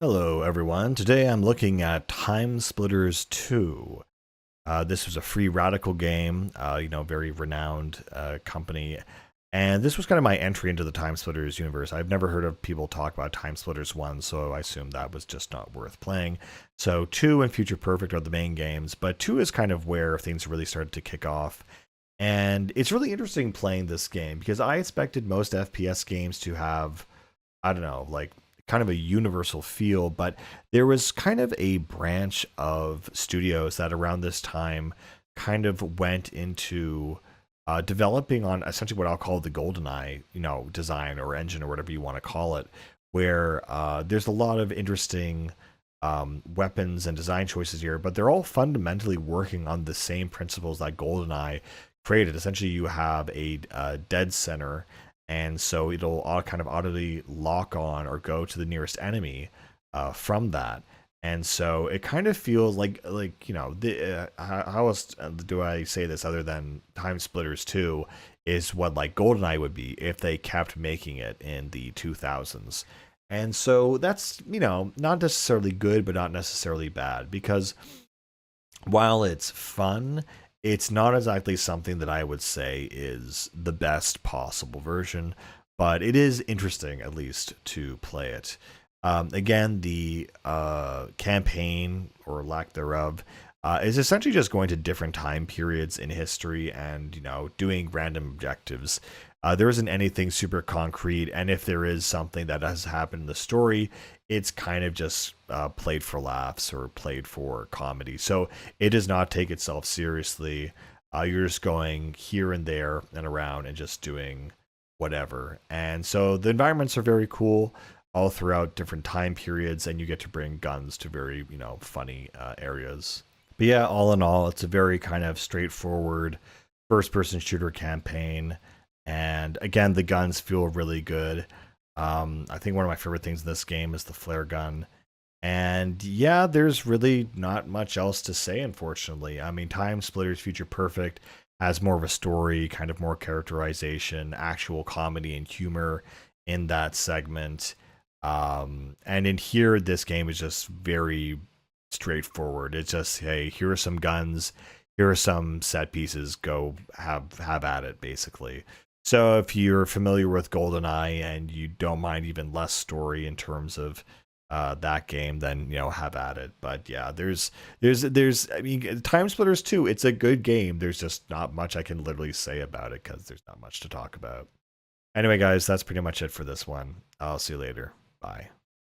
Hello, everyone. Today I'm looking at TimeSplitters 2. This was a free radical game, very renowned company. And this was kind of my entry into the TimeSplitters universe. I've never heard of people talk about TimeSplitters 1, so I assumed that was just not worth playing. So 2 and Future Perfect are the main games, but 2 is kind of where things really started to kick off. And it's really interesting playing this game because I expected most FPS games to have, I don't know, like kind of a universal feel, but there was kind of a branch of studios that around this time kind of went into developing on essentially what I'll call the GoldenEye, design or engine or whatever you want to call it, where there's a lot of interesting weapons and design choices here, but they're all fundamentally working on the same principles that GoldenEye created. Essentially, you have a dead center, and so it'll kind of audibly lock on or go to the nearest enemy from that. And so it kind of feels like how else do I say this other than TimeSplitters 2 is what like GoldenEye would be if they kept making it in the 2000s. And so that's, not necessarily good, but not necessarily bad, because while it's fun, it's not exactly something that I would say is the best possible version, but it is interesting at least to play it. Again, the campaign or lack thereof is essentially just going to different time periods in history and doing random objectives. There isn't anything super concrete, and if there is something that has happened in the story, it's kind of just played for laughs or played for comedy. So it does not take itself seriously. You're just going here and there and around and just doing whatever. And so the environments are very cool all throughout different time periods, and you get to bring guns to very, funny areas. But yeah, all in all, it's a very kind of straightforward first person shooter campaign. And again, the guns feel really good. I think one of my favorite things in this game is the flare gun. And yeah, there's really not much else to say, unfortunately. I mean, TimeSplitters Future Perfect has more of a story, kind of more characterization, actual comedy and humor in that segment. And in here, this game is just very straightforward. It's just, hey, here are some guns, here are some set pieces, go have at it, basically. So if you're familiar with GoldenEye and you don't mind even less story in terms of that game, then have at it. But yeah, there's I mean, TimeSplitters 2, it's a good game. There's just not much I can literally say about it because there's not much to talk about. Anyway, guys, that's pretty much it for this one. I'll see you later. Bye.